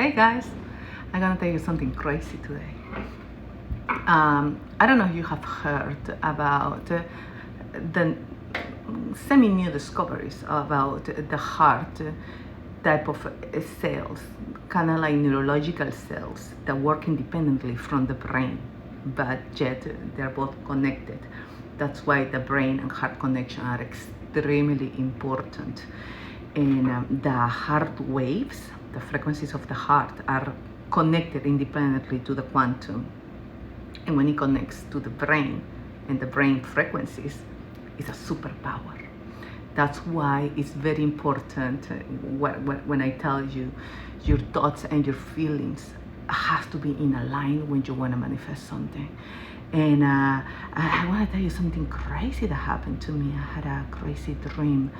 Hey guys, I'm gonna tell you something crazy today. I don't know if you have heard about the semi-new discoveries about the heart type of cells, kind of like neurological cells that work independently from the brain, but yet they're both connected. That's why the brain and heart connection are extremely important. And the heart waves, the frequencies of the heart, are connected independently to the quantum. And when it connects to the brain and the brain frequencies, it's a superpower. That's why it's very important when I tell you your thoughts and your feelings has to be in a line when you want to manifest something. And I want to tell you something crazy that happened to me. I had a crazy dream.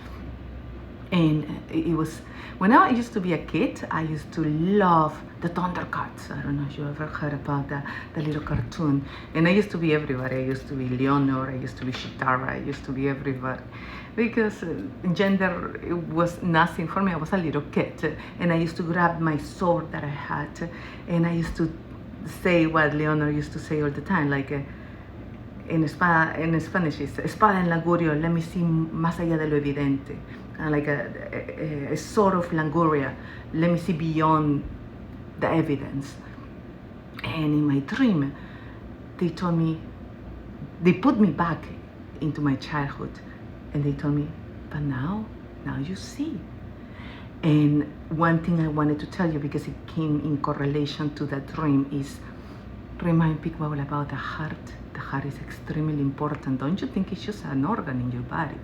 And it was when I used to be a kid, I used to love the Thundercats. I don't know if you ever heard about the little cartoon. And I used to be everybody. I used to be Leonor, I used to be Shitara, I used to be everybody. Because gender it was nothing for me. I was a little kid. And I used to grab my sword that I had. And I used to say what Leonor used to say all the time, like in Spanish it's espada en langurio, let me see más allá de lo evidente. Like a sort of languria, let me see beyond the evidence. And in my dream, they told me, they put me back into my childhood, and they told me, but now you see. And one thing I wanted to tell you, because it came in correlation to that dream, is remind people about the heart. The heart is extremely important. Don't you think it's just an organ in your body?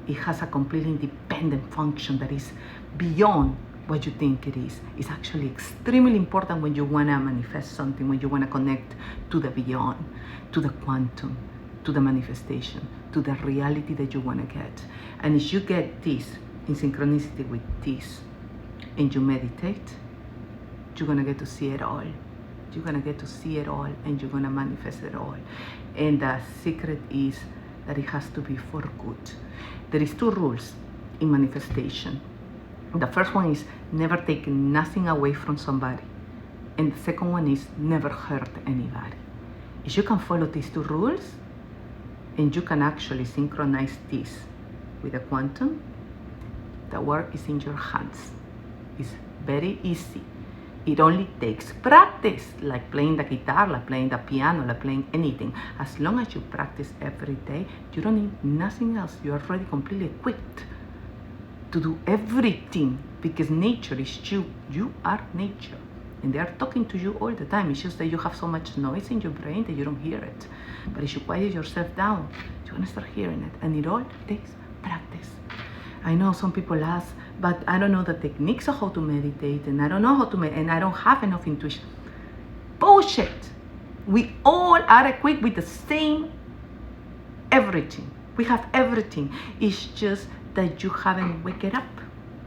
It has a completely independent function that is beyond what you think it is. It's actually extremely important when you want to manifest something, when you want to connect to the beyond, to the quantum, to the manifestation, to the reality that you want to get. And if you get this in synchronicity with this and you meditate, you're going to get to see it all. You're going to get to see it all, and you're going to manifest it all. And the secret is that it has to be for good. There is 2 rules in manifestation. The first one is never take nothing away from somebody. And the second one is never hurt anybody. If you can follow these 2 rules, and you can actually synchronize this with the quantum, the work is in your hands. It's very easy. It only takes practice, like playing the guitar, like playing the piano, like playing anything. As long as you practice every day, you don't need nothing else. You're already completely equipped to do everything, because nature is you. You are nature. And they are talking to you all the time. It's just that you have so much noise in your brain that you don't hear it. But if you quiet yourself down, you're going to start hearing it. And it all takes practice. I know some people ask, but I don't know the techniques of how to meditate, and I don't know how to meditate, and I don't have enough intuition. Bullshit! We all are equipped with the same everything. We have everything. It's just that you haven't waked it up.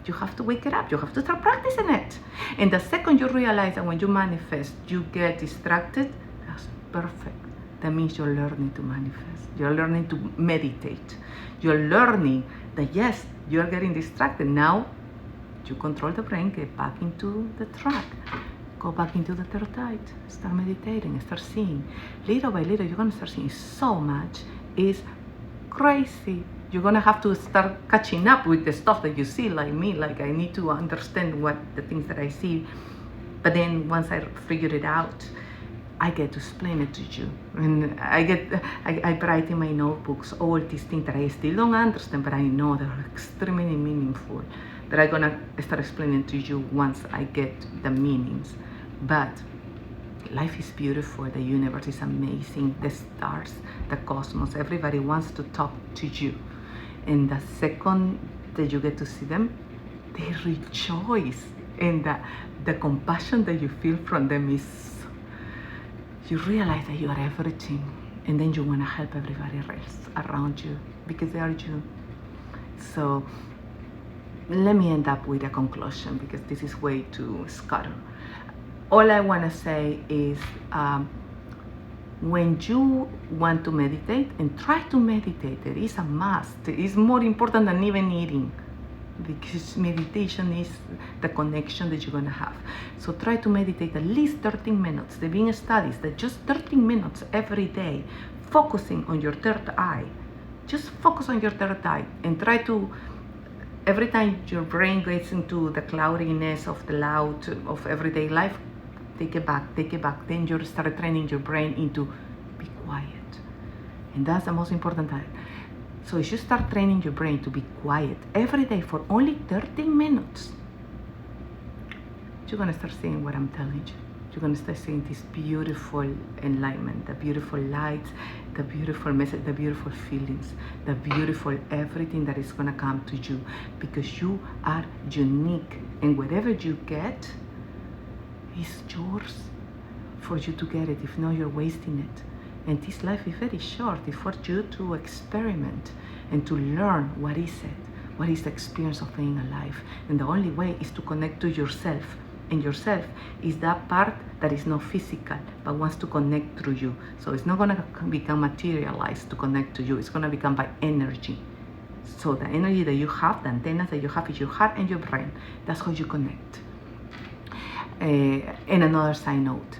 You have to wake it up. You have to start practicing it. And the second you realize that when you manifest, you get distracted, that's perfect. That means you're learning to manifest. You're learning to meditate. You're learning that yes, you're getting distracted. Now you control the brain, get back into the track. Go back into the third eye. Start meditating, start seeing. Little by little, you're going to start seeing so much. It's crazy. You're going to have to start catching up with the stuff that you see, like me. Like I need to understand what the things that I see. But then once I figure it out, I get to explain it to you. And I write in my notebooks all these things that I still don't understand, but I know they're extremely meaningful, that I'm gonna start explaining to you once I get the meanings. But life is beautiful, the universe is amazing, the stars, the cosmos, everybody wants to talk to you. And the second that you get to see them, they rejoice. And the compassion that you feel from them is, you realize that you are everything, and then you want to help everybody else around you because they are you. So let me end up with a conclusion, because this is way too scattered. All I want to say is when you want to meditate, and try to meditate, it is a must. It is more important than even eating. because meditation is the connection that you're going to have. So try to meditate at least 13 minutes. There have been studies that just 13 minutes every day, focusing on your third eye. Just focus on your third eye and try to, every time your brain gets into the cloudiness of the loud of everyday life, take it back. Then you start training your brain into be quiet. And that's the most important part. So if you start training your brain to be quiet every day for only 13 minutes, you're going to start seeing what I'm telling you. You're going to start seeing this beautiful enlightenment, the beautiful lights, the beautiful message, the beautiful feelings, the beautiful everything that is going to come to you, because you are unique, and whatever you get is yours for you to get it. If not, you're wasting it. And this life is very short. It's for you to experiment and to learn what is it, what is the experience of being alive. And the only way is to connect to yourself. And yourself is that part that is not physical, but wants to connect through you. So it's not going to become materialized to connect to you. It's going to become by energy. So the energy that you have, the antennas that you have, is your heart and your brain. That's how you connect. And another side note,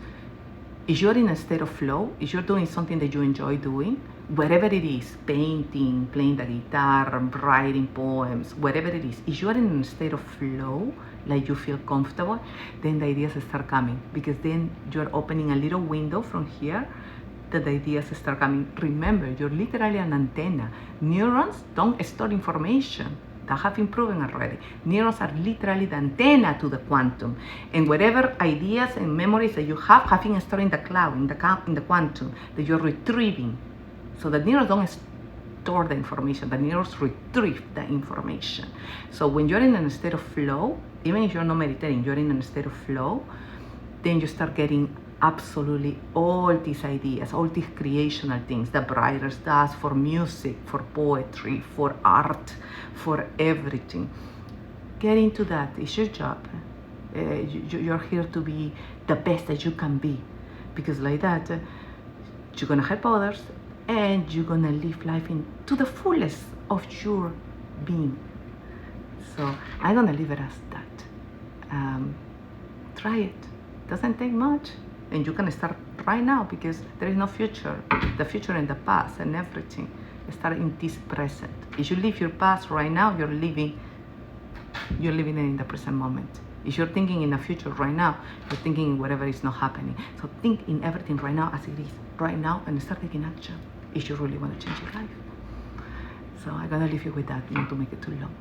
if you're in a state of flow, if you're doing something that you enjoy doing, whatever it is, painting, playing the guitar, writing poems, whatever it is, if you're in a state of flow, like you feel comfortable, then the ideas start coming, because then you're opening a little window from here that the ideas start coming. Remember, you're literally an antenna. Neurons don't store information. That have been proven already. Neurons are literally the antenna to the quantum, and whatever ideas and memories that you have been stored in the cloud, in the quantum, that you're retrieving. So the neurons don't store the information, the neurons retrieve the information. So when you're in a state of flow, even if you're not meditating, you're in a state of flow, then you start getting absolutely all these ideas, all these creational things that writers does for music, for poetry, for art, for everything. Get into that. It's your job. You're here to be the best that you can be, because like that, you're gonna help others, and you're gonna live life to the fullest of your being. So I'm gonna leave it as that. Try it. Doesn't take much. And you can start right now, because there is no future. The future and the past and everything. Start in this present. If you live your past right now, you're living it in the present moment. If you're thinking in the future right now, you're thinking in whatever is not happening. So think in everything right now as it is right now, and start taking action if you really want to change your life. So I'm gonna leave you with that, not to make it too long.